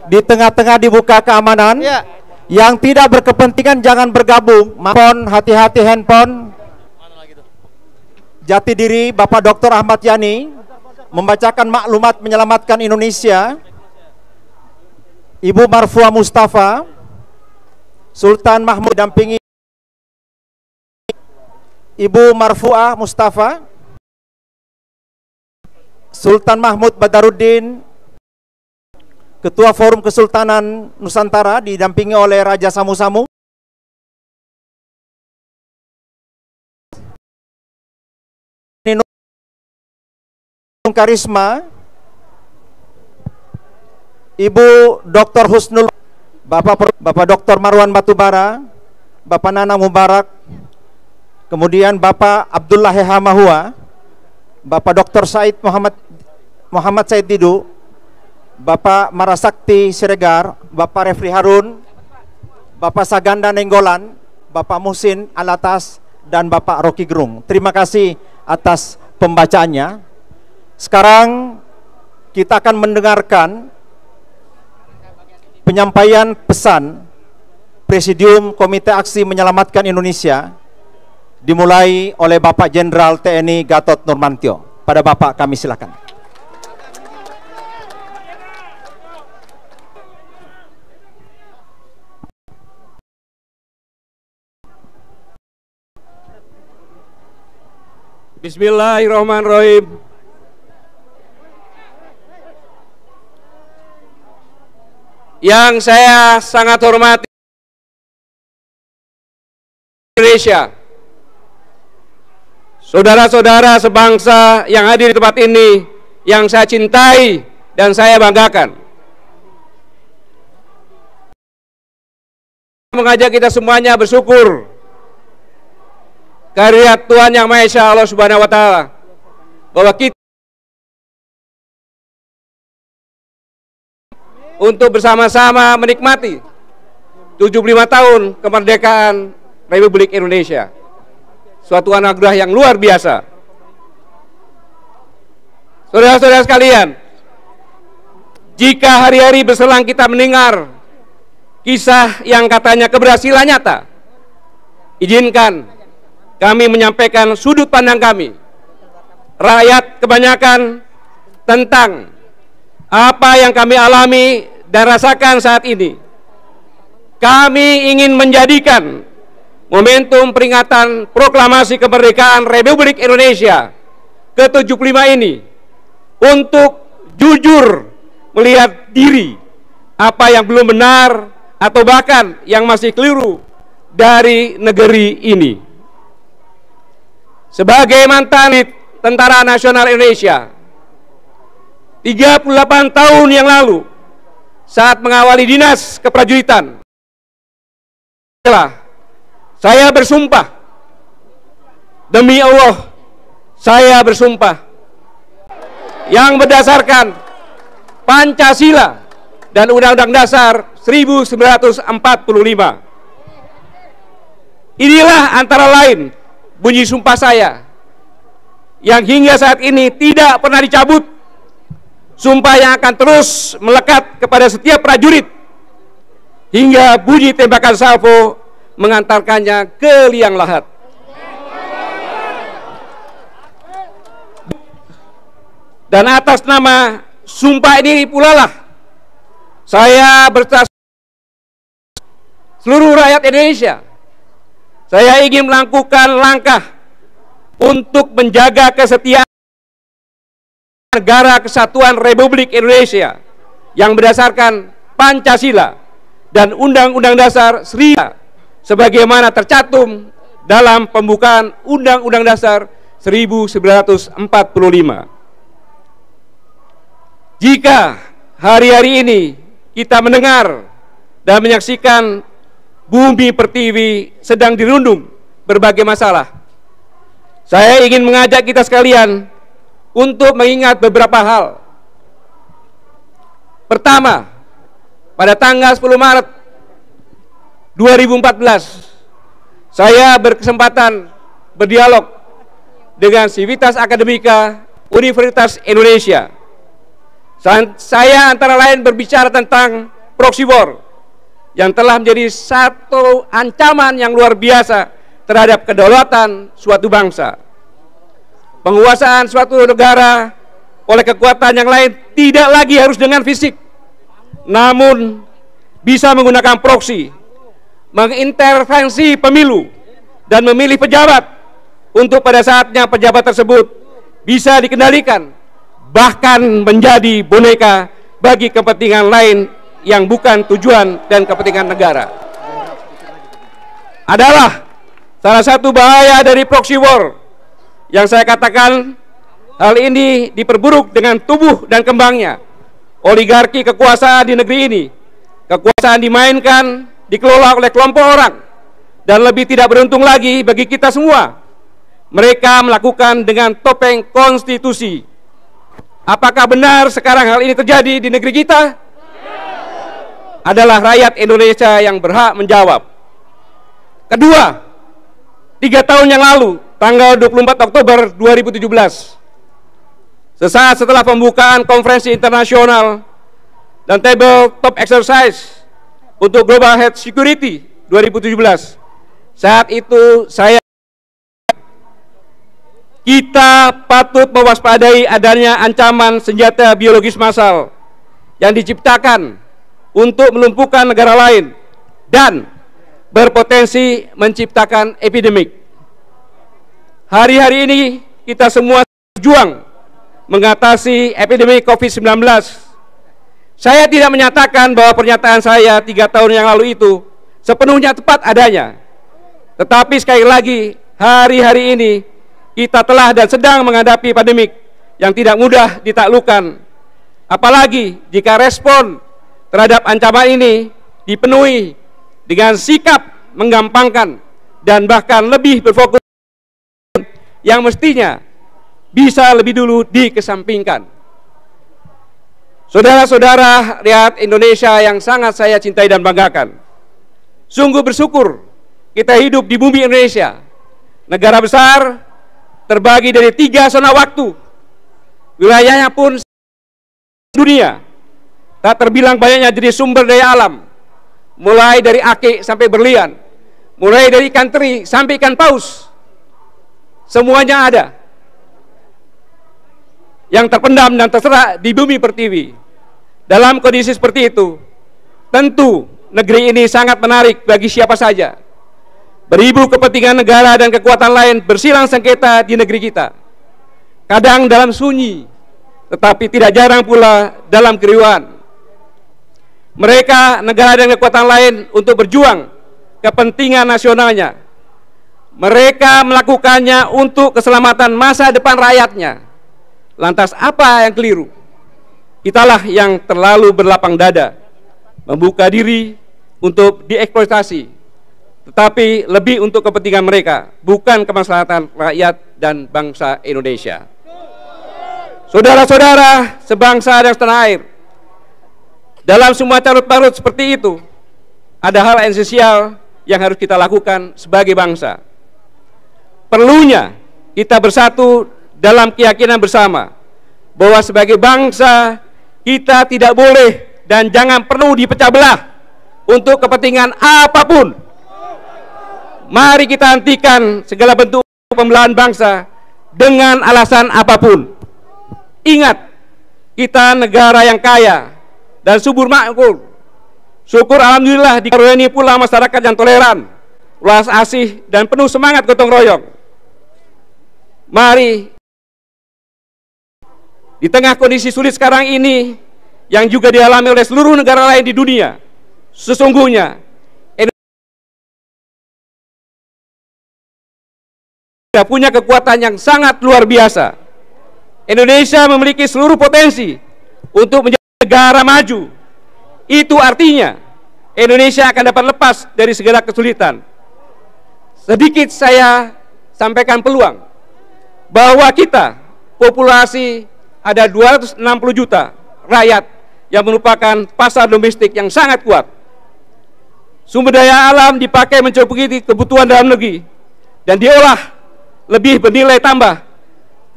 Di tengah-tengah dibuka keamanan. Ya. Yang tidak berkepentingan jangan bergabung. Handphone, hati-hati handphone. Jati diri Bapak Dr. Ahmad Yani membacakan maklumat menyelamatkan Indonesia. Ibu Marfuah Mustafa, Sultan Mahmud dampingi Ibu Marfuah Mustafa, Sultan Mahmud Badaruddin, Ketua Forum Kesultanan Nusantara didampingi oleh Raja Samu-Samu. Karisma, Ibu Dr. Husnul, Bapak Dr. Marwan Batubara, Bapak Nanang Mubarak, kemudian Bapak Abdullah Heha Mahua, Bapak Dr. Said Muhammad Said Didu, Bapak Marasakti Siregar, Bapak Refri Harun, Bapak Saganda Nenggolan, Bapak Muhsin Alatas, dan Bapak Rocky Gerung. Terima kasih atas pembacaannya. Sekarang kita akan mendengarkan penyampaian pesan Presidium Komite Aksi Menyelamatkan Indonesia dimulai oleh Bapak Jenderal TNI Gatot Nurmantio. Pada Bapak kami silakan. Bismillahirrahmanirrahim. Yang saya sangat hormati Indonesia, saudara-saudara sebangsa yang hadir di tempat ini, yang saya cintai dan saya banggakan, mengajak kita semuanya bersyukur karya Tuhan Yang Maha Esa Allah Subhanahu wa Ta'ala, bahwa kita untuk bersama-sama menikmati 75 tahun kemerdekaan Republik Indonesia. Suatu anugerah yang luar biasa. Saudara-saudara sekalian, jika hari-hari berselang kita mendengar kisah yang katanya keberhasilan nyata, izinkan kami menyampaikan sudut pandang kami, rakyat kebanyakan, tentang apa yang kami alami dan rasakan saat ini. Kami ingin menjadikan momentum peringatan proklamasi kemerdekaan Republik Indonesia ke-75 ini untuk jujur melihat diri apa yang belum benar atau bahkan yang masih keliru dari negeri ini. Sebagai mantan Tentara Nasional Indonesia 38 tahun yang lalu, saat mengawali dinas keprajuritan, saya bersumpah, demi Allah, saya bersumpah, yang berdasarkan Pancasila dan Undang-Undang Dasar 1945. Inilah antara lain bunyi sumpah saya, yang hingga saat ini tidak pernah dicabut. Sumpah yang akan terus melekat kepada setiap prajurit hingga bunyi tembakan salvo mengantarkannya ke liang lahat. Dan atas nama sumpah ini pula lah saya bertas seluruh rakyat Indonesia. Saya ingin melakukan langkah untuk menjaga kesetiaan Negara Kesatuan Republik Indonesia yang berdasarkan Pancasila dan Undang-Undang Dasar 1945 sebagaimana tercantum dalam pembukaan Undang-Undang Dasar 1945. Jika hari-hari ini kita mendengar dan menyaksikan bumi pertiwi sedang dirundung berbagai masalah, saya ingin mengajak kita sekalian untuk mengingat beberapa hal. Pertama, pada tanggal 10 Maret 2014, saya berkesempatan berdialog dengan Civitas Akademika Universitas Indonesia Saya antara lain berbicara tentang proxy war yang telah menjadi satu ancaman yang luar biasa terhadap kedaulatan suatu bangsa. Penguasaan suatu negara oleh kekuatan yang lain tidak lagi harus dengan fisik, namun bisa menggunakan proxy, mengintervensi pemilu dan memilih pejabat untuk pada saatnya pejabat tersebut bisa dikendalikan, bahkan menjadi boneka bagi kepentingan lain yang bukan tujuan dan kepentingan negara. Adalah salah satu bahaya dari proxy war yang saya katakan. Hal ini diperburuk dengan tubuh dan kembangnya oligarki kekuasaan di negeri ini. Kekuasaan dimainkan, dikelola oleh kelompok orang, dan lebih tidak beruntung lagi bagi kita semua, mereka melakukan dengan topeng konstitusi. Apakah benar sekarang hal ini terjadi di negeri kita? Adalah rakyat Indonesia yang berhak menjawab. Kedua, 3 tahun yang lalu, tanggal 24 Oktober 2017, sesaat setelah pembukaan konferensi internasional dan tabletop exercise untuk Global Health Security 2017, saat itu kita patut mewaspadai adanya ancaman senjata biologis massal yang diciptakan untuk melumpuhkan negara lain dan berpotensi menciptakan epidemik. Hari-hari ini kita semua berjuang mengatasi epidemi COVID-19. Saya tidak menyatakan bahwa pernyataan saya 3 tahun yang lalu itu sepenuhnya tepat adanya. Tetapi sekali lagi, hari-hari ini kita telah dan sedang menghadapi pandemik yang tidak mudah ditaklukkan. Apalagi jika respon terhadap ancaman ini dipenuhi dengan sikap menggampangkan dan bahkan lebih berfokus yang mestinya bisa lebih dulu dikesampingkan. Saudara-saudara rakyat Indonesia yang sangat saya cintai dan banggakan, sungguh bersyukur kita hidup di bumi Indonesia, negara besar terbagi dari 3 zona waktu, wilayahnya pun dunia, tak terbilang banyaknya jenis sumber daya alam, mulai dari akik sampai berlian, mulai dari ikan teri sampai ikan paus, semuanya ada yang terpendam dan terserak di bumi pertiwi. Dalam kondisi seperti itu, tentu negeri ini sangat menarik bagi siapa saja. Beribu kepentingan negara dan kekuatan lain bersilang sengketa di negeri kita. Kadang dalam sunyi, tetapi tidak jarang pula dalam keriuhan. Mereka, negara dan kekuatan lain untuk berjuang kepentingan nasionalnya. Mereka melakukannya untuk keselamatan masa depan rakyatnya. Lantas apa yang keliru? Kitalah yang terlalu berlapang dada, membuka diri untuk dieksploitasi, tetapi lebih untuk kepentingan mereka, bukan kemaslahatan rakyat dan bangsa Indonesia. Saudara-saudara sebangsa dan setanah air, dalam semua carut-marut seperti itu, ada hal esensial yang harus kita lakukan sebagai bangsa. Perlunya kita bersatu dalam keyakinan bersama bahwa sebagai bangsa kita tidak boleh dan jangan perlu dipecah belah untuk kepentingan apapun. Mari kita hentikan segala bentuk pembelahan bangsa dengan alasan apapun. Ingat, kita negara yang kaya dan subur makmur. Syukur alhamdulillah dikaruniai pula masyarakat yang toleran, welas asih dan penuh semangat gotong royong. Mari di tengah kondisi sulit sekarang ini yang juga dialami oleh seluruh negara lain di dunia, sesungguhnya Indonesia punya kekuatan yang sangat luar biasa. Indonesia memiliki seluruh potensi untuk menjadi negara maju. Itu artinya Indonesia akan dapat lepas dari segala kesulitan. Sedikit saya sampaikan peluang bahwa kita populasi ada 260 juta rakyat yang merupakan pasar domestik yang sangat kuat. Sumber daya alam dipakai mencukupi kebutuhan dalam negeri dan diolah lebih bernilai tambah.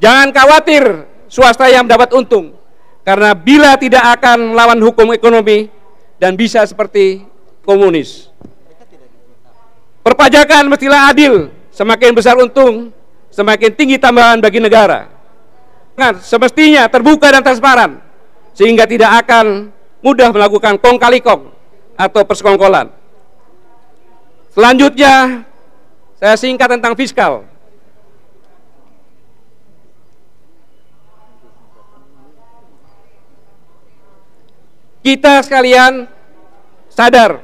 Jangan khawatir swasta yang mendapat untung. Karena bila tidak akan melawan hukum ekonomi dan bisa seperti komunis. Perpajakan mestilah adil, semakin besar untung, semakin tinggi tambahan bagi negara. Semestinya terbuka dan transparan, sehingga tidak akan mudah melakukan kong kali kong atau persekongkolan. Selanjutnya, saya singkat tentang fiskal. Kita sekalian sadar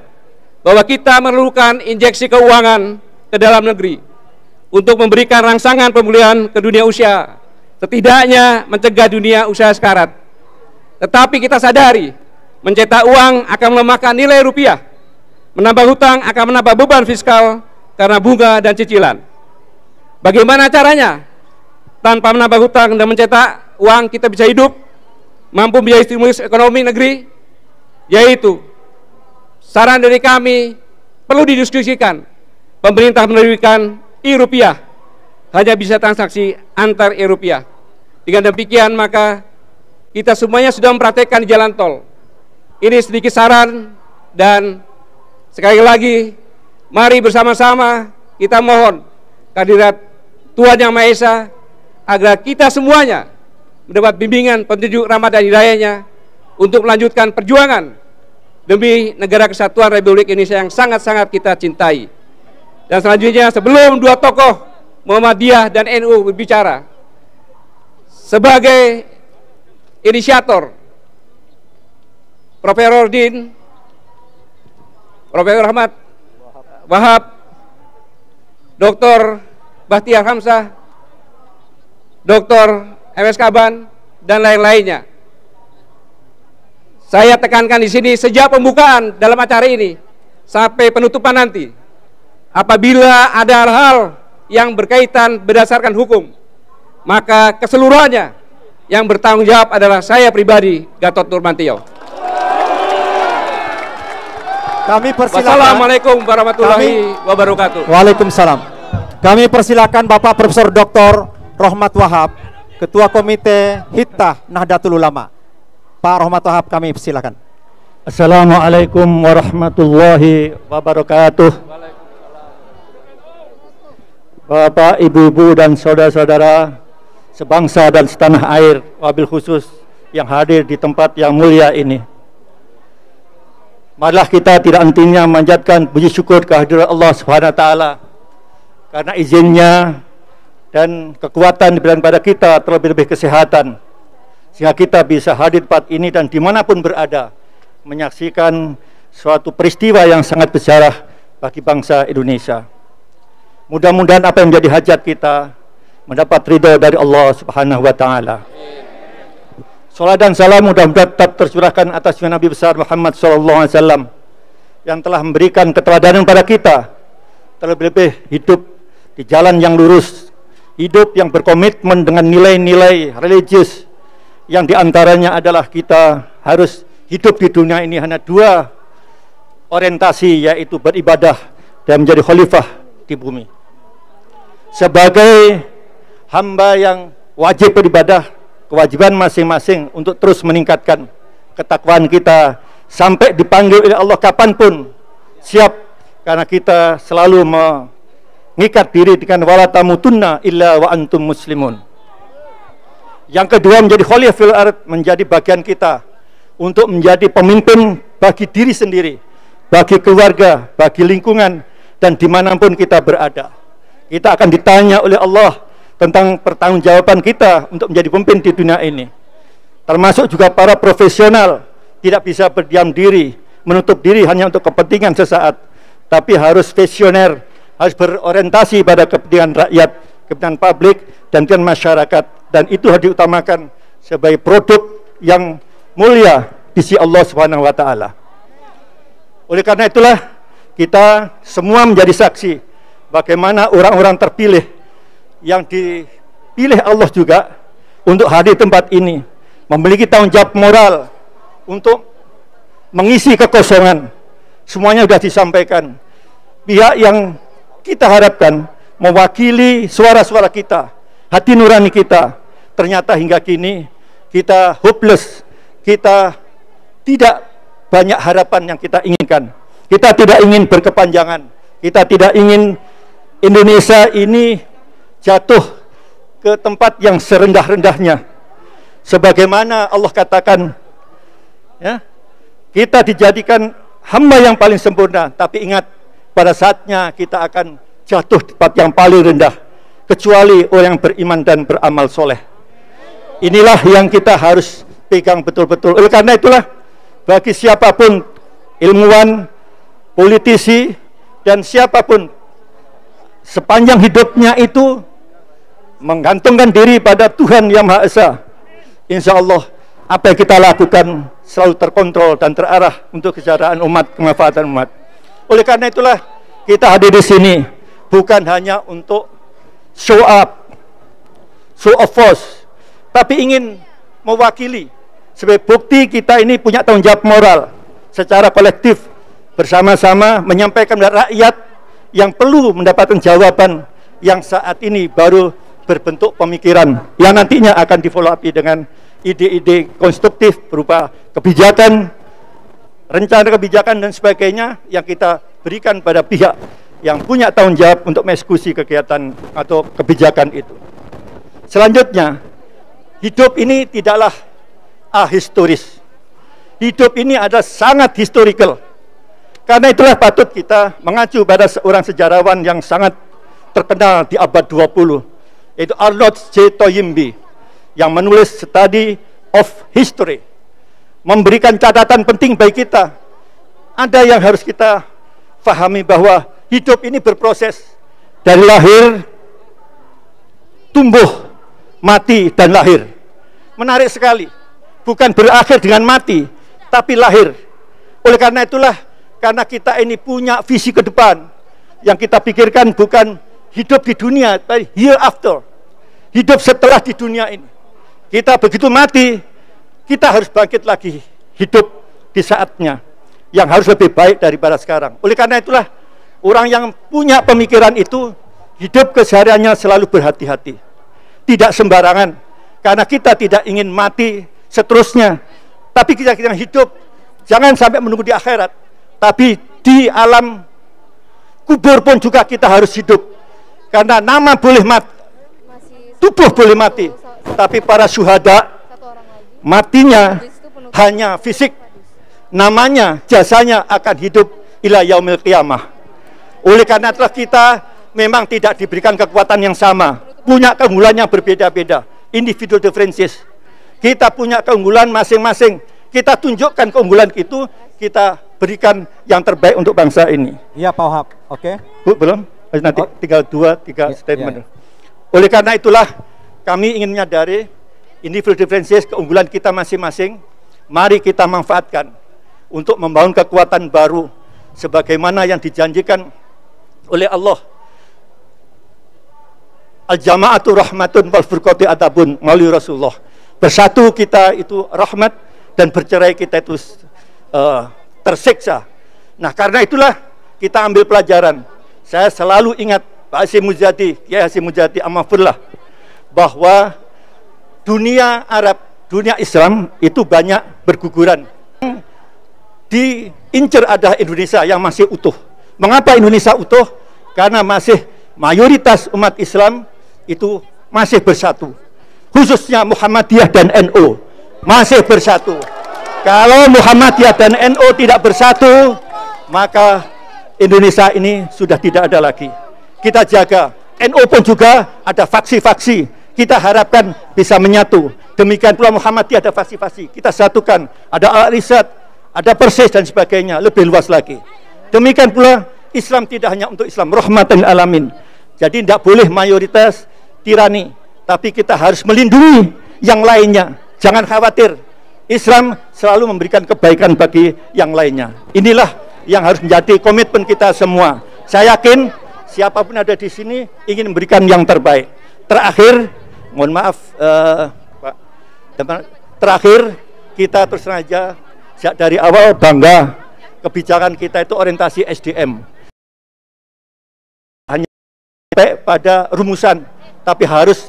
bahwa kita memerlukan injeksi keuangan ke dalam negeri untuk memberikan rangsangan pemulihan ke dunia usaha, setidaknya mencegah dunia usaha sekarat. Tetapi kita sadari, mencetak uang akan melemahkan nilai rupiah, menambah hutang akan menambah beban fiskal karena bunga dan cicilan. Bagaimana caranya? Tanpa menambah hutang dan mencetak uang kita bisa hidup, mampu biaya stimulus ekonomi negeri, yaitu saran dari kami perlu didiskusikan. Pemerintah menerbitkan e-rupiah, hanya bisa transaksi antar e-rupiah. Dengan demikian maka kita semuanya sudah mempraktekkan di jalan tol. Ini sedikit saran, dan sekali lagi mari bersama-sama kita mohon kehadirat Tuhan Yang Maha Esa agar kita semuanya mendapat bimbingan petunjuk rahmat dan hidayahnya untuk melanjutkan perjuangan demi negara kesatuan Republik Indonesia yang sangat-sangat kita cintai. Dan selanjutnya, sebelum dua tokoh Muhammadiyah dan NU berbicara, sebagai inisiator Profesor Din, Profesor Ahmad Wahab, Dr. Bahtiar Hamzah, Dr. MS Kaban, dan lain-lainnya, saya tekankan di sini sejak pembukaan dalam acara ini sampai penutupan nanti, apabila ada hal-hal yang berkaitan berdasarkan hukum, maka keseluruhannya yang bertanggung jawab adalah saya pribadi, Gatot Nurmantio. Kami persilakan. Wassalamualaikum warahmatullahi wabarakatuh. Waalaikumsalam. Kami persilakan Bapak Profesor Dr. Rohmat Wahab, Ketua Komite Hittah Nahdlatul Ulama. Pak Rohmat Wahab, kami persilakan. Assalamualaikum warahmatullahi wabarakatuh. Bapak, ibu-ibu, dan saudara-saudara sebangsa dan setanah air, wabil khusus yang hadir di tempat yang mulia ini. Marilah kita tidak hentinya memanjatkan puji syukur kehadirat Allah Subhanahu wa taala karena izinnya dan kekuatan diberikan pada kita, terlebih-lebih kesehatan, sehingga kita bisa hadir di tempat ini dan dimanapun berada menyaksikan suatu peristiwa yang sangat bersejarah bagi bangsa Indonesia. Mudah-mudahan apa yang menjadi hajat kita mendapat ridho dari Allah Subhanahu wa taala. Salat dan salam mudah-mudahan tetap tercurahkan atas Nabi besar Muhammad SAW yang telah memberikan keteladanan pada kita, terlebih-lebih hidup di jalan yang lurus, hidup yang berkomitmen dengan nilai-nilai religius, yang diantaranya adalah kita harus hidup di dunia ini hanya dua orientasi, yaitu beribadah dan menjadi khalifah di bumi. Sebagai hamba yang wajib beribadah, kewajiban masing-masing untuk terus meningkatkan ketakwaan kita sampai dipanggil oleh Allah kapanpun siap, karena kita selalu mengikat diri dengan wala tamutunna illa wa antum muslimun. Yang kedua, menjadi khalifah fil ardh, menjadi bagian kita untuk menjadi pemimpin bagi diri sendiri, bagi keluarga, bagi lingkungan, dan dimanapun kita berada. Kita akan ditanya oleh Allah tentang pertanggungjawaban kita untuk menjadi pemimpin di dunia ini. Termasuk juga para profesional tidak bisa berdiam diri, menutup diri hanya untuk kepentingan sesaat, tapi harus visioner, harus berorientasi pada kepentingan rakyat, kepentingan publik, dan kepentingan masyarakat, dan itu harus diutamakan sebagai produk yang mulia di sisi Allah Subhanahu wa taala. Oleh karena itulah kita semua menjadi saksi bagaimana orang-orang terpilih yang dipilih Allah juga untuk hadir di tempat ini, memiliki tanggung jawab moral untuk mengisi kekosongan. Semuanya sudah disampaikan. Pihak yang kita harapkan mewakili suara-suara kita, hati nurani kita, ternyata hingga kini kita hopeless, kita tidak banyak harapan yang kita inginkan. Kita tidak ingin berkepanjangan. Kita tidak ingin Indonesia ini jatuh ke tempat yang serendah-rendahnya. Sebagaimana Allah katakan, ya, kita dijadikan hamba yang paling sempurna, tapi ingat, pada saatnya kita akan jatuh di tempat yang paling rendah, kecuali orang yang beriman dan beramal soleh. Inilah yang kita harus pegang betul-betul. Oleh karena itulah, bagi siapapun ilmuwan, politisi, dan siapapun sepanjang hidupnya itu menggantungkan diri pada Tuhan Yang Maha Esa, insya Allah apa yang kita lakukan selalu terkontrol dan terarah untuk kesejahteraan umat, kemanfaatan umat. Oleh karena itulah kita hadir di sini bukan hanya untuk show up, show of force, tapi ingin mewakili sebagai bukti kita ini punya tanggung jawab moral secara kolektif, bersama-sama menyampaikan kepada rakyat yang perlu mendapatkan jawaban yang saat ini baru berbentuk pemikiran yang nantinya akan di follow up dengan ide-ide konstruktif berupa kebijakan, rencana kebijakan dan sebagainya yang kita berikan pada pihak yang punya tanggung jawab untuk mengeksekusi kegiatan atau kebijakan itu. Selanjutnya, hidup ini tidaklah ahistoris. Hidup ini adalah sangat historical. Karena itulah patut kita mengacu pada seorang sejarawan yang sangat terkenal di abad 20, yaitu Arnold J. Toynbee, yang menulis Study of History, memberikan catatan penting bagi kita. Ada yang harus kita fahami bahwa hidup ini berproses dari lahir, tumbuh, mati, dan lahir. Menarik sekali, bukan berakhir dengan mati, tapi lahir. Oleh karena itulah, karena kita ini punya visi ke depan, yang kita pikirkan bukan hidup di dunia, tapi hereafter, hidup setelah di dunia ini. Kita begitu mati, kita harus bangkit lagi, hidup di saatnya, yang harus lebih baik daripada sekarang. Oleh karena itulah, orang yang punya pemikiran itu, hidup kesehariannya selalu berhati-hati, tidak sembarangan, karena kita tidak ingin mati seterusnya, tapi kita hidup, jangan sampai menunggu di akhirat, tapi di alam kubur pun juga kita harus hidup, karena nama boleh mati, tubuh boleh mati, tapi para syuhada matinya hanya fisik, namanya, jasanya akan hidup ila yaumil qiyamah. Oleh karena itulah kita memang tidak diberikan kekuatan yang sama, punya keunggulan yang berbeda-beda, individual differences. Kita punya keunggulan masing-masing, kita tunjukkan keunggulan itu, kita berikan yang terbaik untuk bangsa ini. Iya Pak Wahab, oke. Bu, belum? Nanti tinggal 2-3 statement. Oleh karena itulah kami ingin menyadari individual differences, keunggulan kita masing-masing. Mari kita manfaatkan untuk membangun kekuatan baru sebagaimana yang dijanjikan oleh Allah. Al-jama'atu rahmatun wal furqatu adabun, melalui Rasulullah. Bersatu kita itu rahmat dan bercerai kita itu tersiksa. Nah, karena itulah kita ambil pelajaran. Saya selalu ingat Pak Hasyim Muzadi, Kiai Hasyim Muzadi Amafullah, bahwa dunia Arab, dunia Islam itu banyak berguguran. Diincar adalah Indonesia yang masih utuh. Mengapa Indonesia utuh? Karena masih mayoritas umat Islam itu masih bersatu. Khususnya Muhammadiyah dan NU masih bersatu. Kalau Muhammadiyah dan NU tidak bersatu, maka Indonesia ini sudah tidak ada lagi. Kita jaga. NU pun juga ada faksi-faksi. Kita harapkan bisa menyatu. Demikian pula Muhammadiyah ada faksi-faksi. Kita satukan. Ada Al-Risad, ada Persis dan sebagainya. Lebih luas lagi. Demikian pula Islam tidak hanya untuk Islam, rahmatan lil alamin. Jadi tidak boleh mayoritas tirani, tapi kita harus melindungi yang lainnya. Jangan khawatir, Islam selalu memberikan kebaikan bagi yang lainnya. Inilah yang harus menjadi komitmen kita semua. Saya yakin siapapun ada di sini ingin memberikan yang terbaik. Terakhir, mohon maaf Pak, terakhir kita terus saja dari awal bangga kebijakan kita itu orientasi SDM. Hanya sampai pada rumusan, tapi harus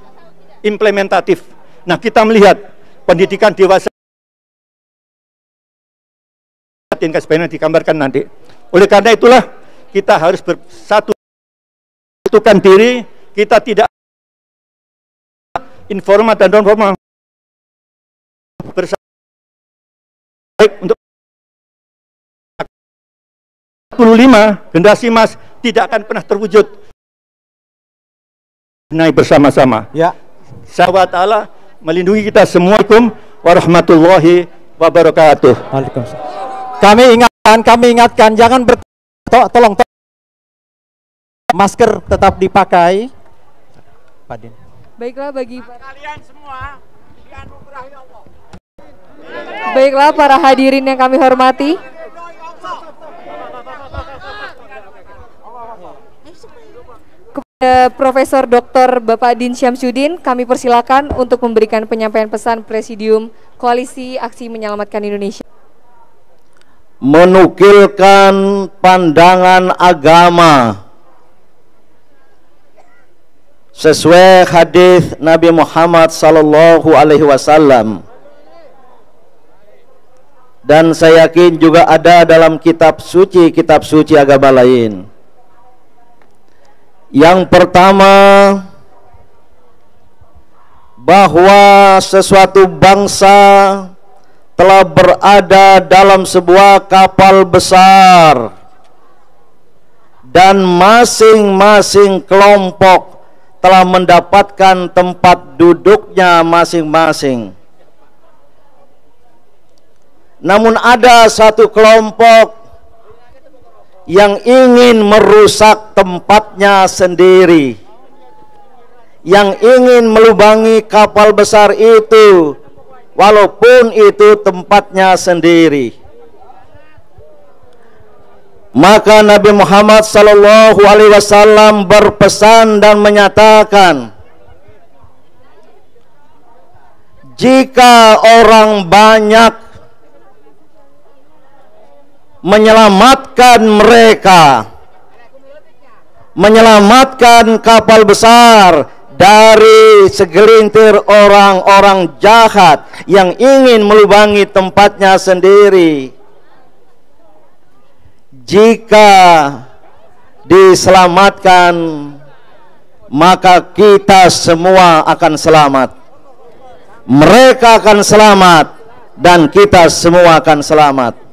implementatif. Nah, kita melihat pendidikan dewasa seperti digambarkan nanti. Oleh karena itulah kita harus bersatu, satukan diri. Kita tidak informal dan non formal bersama untuk 45 generasi emas tidak akan pernah terwujud naik bersama-sama. Ya. Sahabat Allah melindungi kita semua. Assalamualaikum warahmatullahi wabarakatuh. Waalaikumsalam. Kami ingatkan jangan tolong masker tetap dipakai. Pak Din. Baiklah bagi Kalian semua dianugerahi Allah. Baiklah para hadirin yang kami hormati. Kepada Profesor Dr. Bapak Din Syamsuddin, kami persilakan untuk memberikan penyampaian pesan Presidium Koalisi Aksi Menyelamatkan Indonesia. Menukilkan pandangan agama sesuai hadis Nabi Muhammad sallallahu alaihi wasallam, dan saya yakin juga ada dalam kitab suci agama lain. Yang pertama, bahwa sesuatu bangsa telah berada dalam sebuah kapal besar dan masing-masing kelompok telah mendapatkan tempat duduknya masing-masing. Namun ada satu kelompok yang ingin merusak tempatnya sendiri, yang ingin melubangi kapal besar itu, walaupun itu tempatnya sendiri. Maka Nabi Muhammad sallallahu alaihi wasallam berpesan dan menyatakan, jika orang banyak menyelamatkan mereka, menyelamatkan kapal besar dari segelintir orang-orang jahat yang ingin melubangi tempatnya sendiri, jika diselamatkan, maka kita semua akan selamat. Mereka akan selamat dan kita semua akan selamat.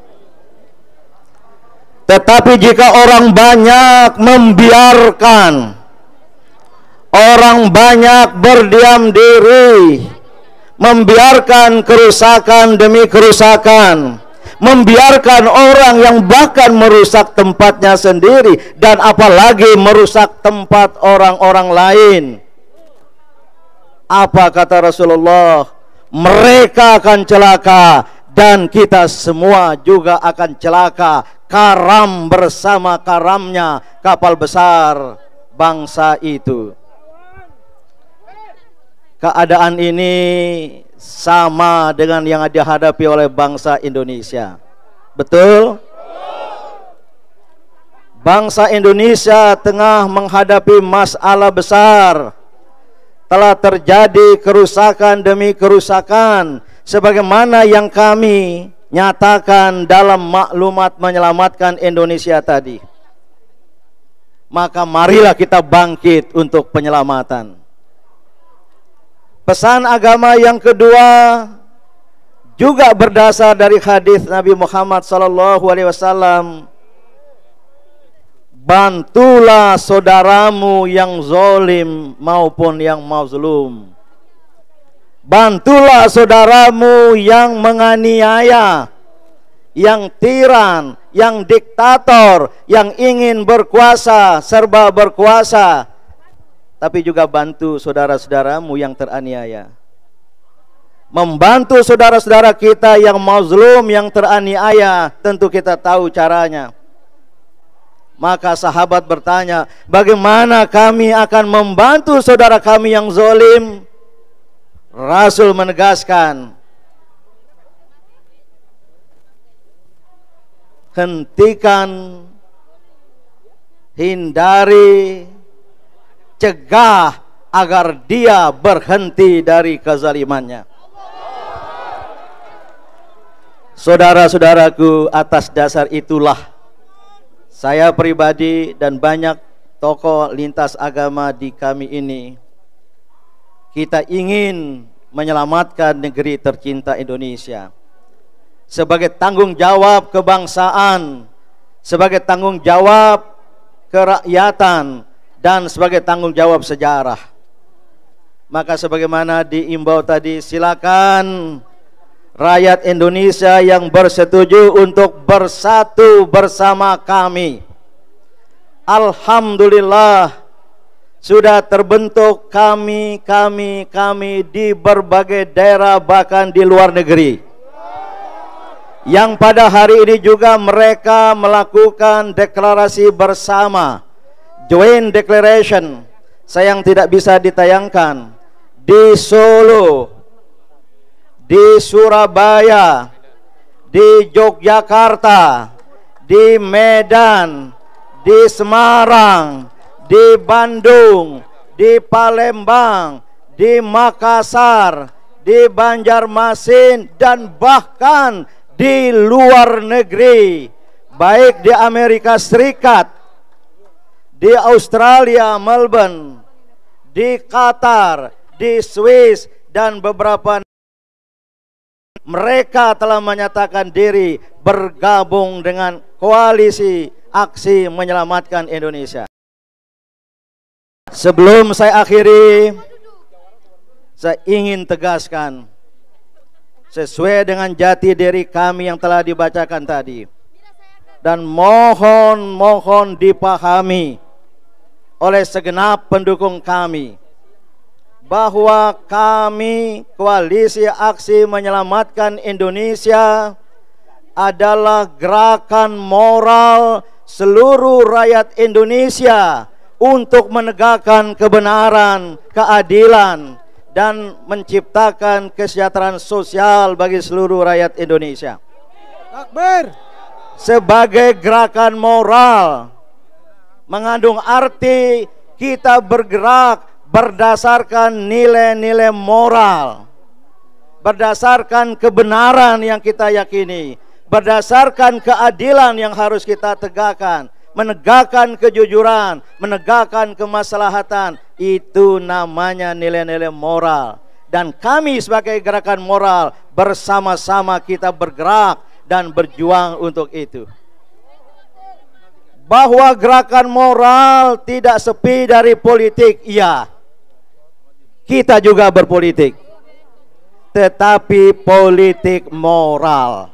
Tetapi jika orang banyak membiarkan, orang banyak berdiam diri, membiarkan kerusakan demi kerusakan, membiarkan orang yang bahkan merusak tempatnya sendiri, dan apalagi merusak tempat orang-orang lain, apa kata Rasulullah? Mereka akan celaka dan kita semua juga akan celaka. Karam bersama karamnya kapal besar bangsa itu. Keadaan ini sama dengan yang dihadapi oleh bangsa Indonesia. Betul? Bangsa Indonesia tengah menghadapi masalah besar. Telah terjadi kerusakan demi kerusakan, sebagaimana yang kami nyatakan dalam maklumat menyelamatkan Indonesia tadi. Maka marilah kita bangkit untuk penyelamatan. Pesan agama yang kedua juga berdasar dari hadis Nabi Muhammad SAW. Bantulah saudaramu yang zalim maupun yang mazlum. Bantulah saudaramu yang menganiaya, yang tiran, yang diktator, yang ingin berkuasa, serba berkuasa. Tapi juga bantu saudara-saudaramu yang teraniaya. Membantu saudara-saudara kita yang mazlum, yang teraniaya, tentu kita tahu caranya. Maka sahabat bertanya, bagaimana kami akan membantu saudara kami yang zalim? Rasul menegaskan, hentikan, hindari, cegah agar dia berhenti dari kezalimannya. Saudara-saudaraku, atas dasar itulah saya pribadi dan banyak tokoh lintas agama di kami ini, kita ingin menyelamatkan negeri tercinta Indonesia sebagai tanggung jawab kebangsaan, sebagai tanggung jawab kerakyatan, dan sebagai tanggung jawab sejarah. Maka sebagaimana diimbau tadi, silakan rakyat Indonesia yang bersetuju untuk bersatu bersama kami. Alhamdulillah sudah terbentuk kami di berbagai daerah, bahkan di luar negeri, yang pada hari ini juga mereka melakukan deklarasi bersama, joint declaration, sayang tidak bisa ditayangkan, di Solo, di Surabaya, di Yogyakarta, di Medan, di Semarang, di Bandung, di Palembang, di Makassar, di Banjarmasin, dan bahkan di luar negeri, baik di Amerika Serikat, di Australia, Melbourne, di Qatar, di Swiss, dan beberapa mereka telah menyatakan diri bergabung dengan koalisi aksi menyelamatkan Indonesia. Sebelum saya akhiri, saya ingin tegaskan sesuai dengan jati diri kami yang telah dibacakan tadi, dan mohon dipahami oleh segenap pendukung kami bahwa kami, koalisi aksi menyelamatkan Indonesia, adalah gerakan moral seluruh rakyat Indonesia untuk menegakkan kebenaran, keadilan, dan menciptakan kesejahteraan sosial bagi seluruh rakyat Indonesia. Takbir. Sebagai gerakan moral mengandung arti kita bergerak berdasarkan nilai-nilai moral, berdasarkan kebenaran yang kita yakini, berdasarkan keadilan yang harus kita tegakkan, menegakkan kejujuran, menegakkan kemaslahatan. Itu namanya nilai-nilai moral. Dan kami sebagai gerakan moral bersama-sama kita bergerak dan berjuang untuk itu. Bahwa gerakan moral tidak sepi dari politik, iya, kita juga berpolitik, tetapi politik moral,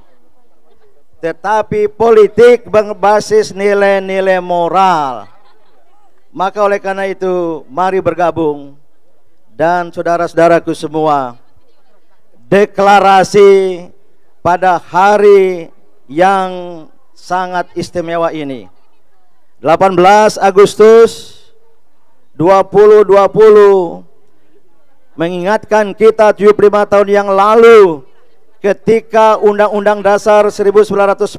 tetapi politik berbasis nilai-nilai moral. Maka oleh karena itu, mari bergabung. Dan saudara-saudaraku semua, deklarasi pada hari yang sangat istimewa ini, 18 Agustus 2020, mengingatkan kita 75 tahun yang lalu ketika Undang-Undang Dasar 1945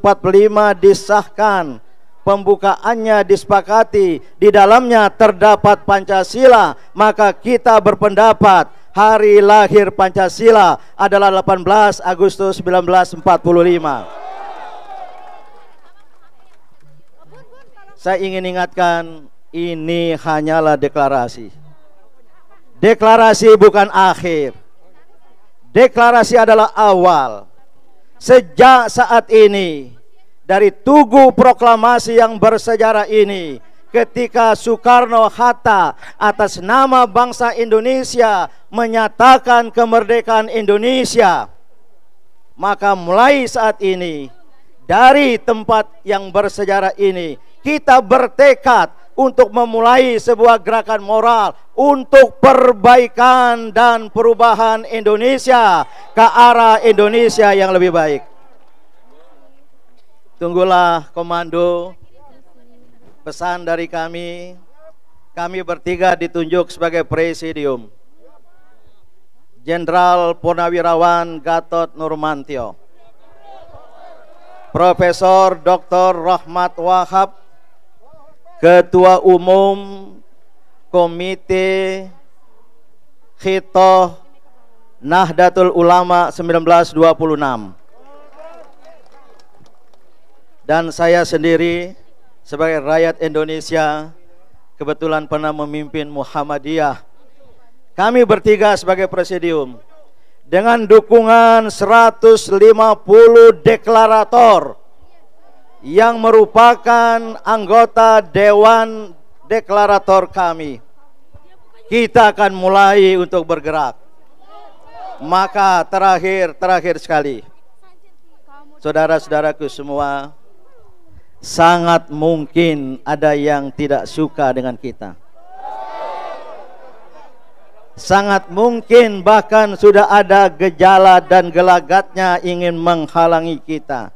disahkan, pembukaannya disepakati, di dalamnya terdapat Pancasila. Maka kita berpendapat hari lahir Pancasila adalah 18 Agustus 1945. Saya ingin ingatkan, ini hanyalah deklarasi. Deklarasi bukan akhir. Deklarasi adalah awal. Sejak saat ini, dari Tugu Proklamasi yang bersejarah ini, ketika Soekarno-Hatta atas nama bangsa Indonesia menyatakan kemerdekaan Indonesia, maka mulai saat ini, dari tempat yang bersejarah ini, kita bertekad untuk memulai sebuah gerakan moral untuk perbaikan dan perubahan Indonesia ke arah Indonesia yang lebih baik. Tunggulah komando, pesan dari kami. Kami bertiga ditunjuk sebagai presidium. Jenderal Purnawirawan Gatot Nurmantio, Profesor Dr. Rahmat Wahab, Ketua Umum Komite Khitoh Nahdlatul Ulama 1926, Dan saya sendiri sebagai rakyat Indonesia kebetulan pernah memimpin Muhammadiyah. Kami bertiga sebagai presidium dengan dukungan 150 deklarator yang merupakan anggota Dewan Deklarator kami. Kita akan mulai untuk bergerak. Maka terakhir sekali, saudara-saudaraku semua, sangat mungkin ada yang tidak suka dengan kita. Sangat mungkin bahkan sudah ada gejala dan gelagatnya ingin menghalangi kita.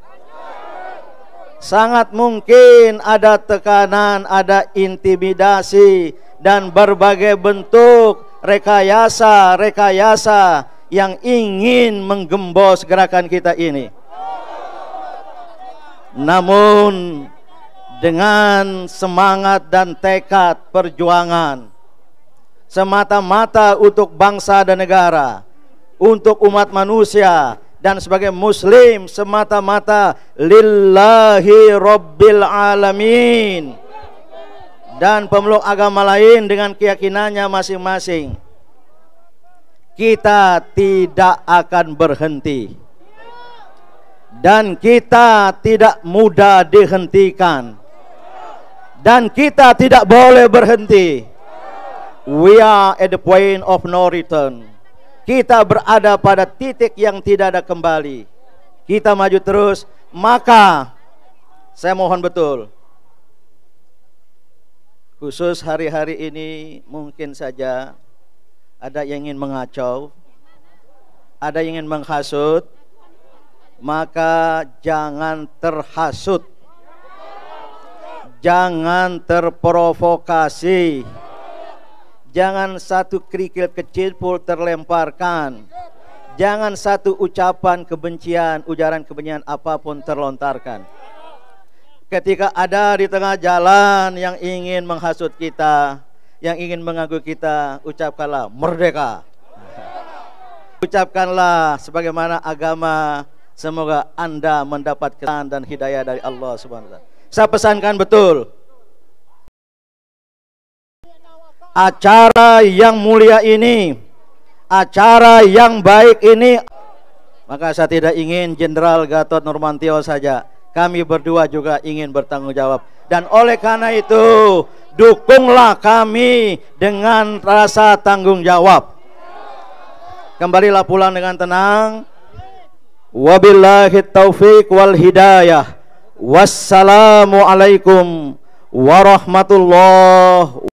Sangat mungkin ada tekanan, ada intimidasi dan berbagai bentuk rekayasa yang ingin menggembos gerakan kita ini. Namun dengan semangat dan tekad perjuangan semata-mata untuk bangsa dan negara, untuk umat manusia, dan sebagai muslim semata-mata lillahi rabbil alamin, dan pemeluk agama lain dengan keyakinannya masing-masing, kita tidak akan berhenti dan kita tidak mudah dihentikan dan kita tidak boleh berhenti. We are at the point of no return. Kita berada pada titik yang tidak ada kembali. Kita maju terus. Maka saya mohon betul, khusus hari-hari ini mungkin saja ada yang ingin mengacau, ada yang ingin menghasut. Maka jangan terhasut, jangan terprovokasi, jangan satu kerikil kecil pun terlemparkan, jangan satu ucapan kebencian, ujaran kebencian apapun terlontarkan. Ketika ada di tengah jalan yang ingin menghasut kita, yang ingin mengganggu kita, ucapkanlah merdeka. Ucapkanlah sebagaimana agama. Semoga Anda mendapat kesan dan hidayah dari Allah Subhanahu wa taala. Saya pesankan betul, acara yang mulia ini, acara yang baik ini, maka saya tidak ingin Jenderal Gatot Nurmantio saja, kami berdua juga ingin bertanggung jawab. Dan oleh karena itu, dukunglah kami dengan rasa tanggung jawab. Kembalilah pulang dengan tenang. Wabillahi taufiq wal hidayah. Wassalamualaikum warahmatullahi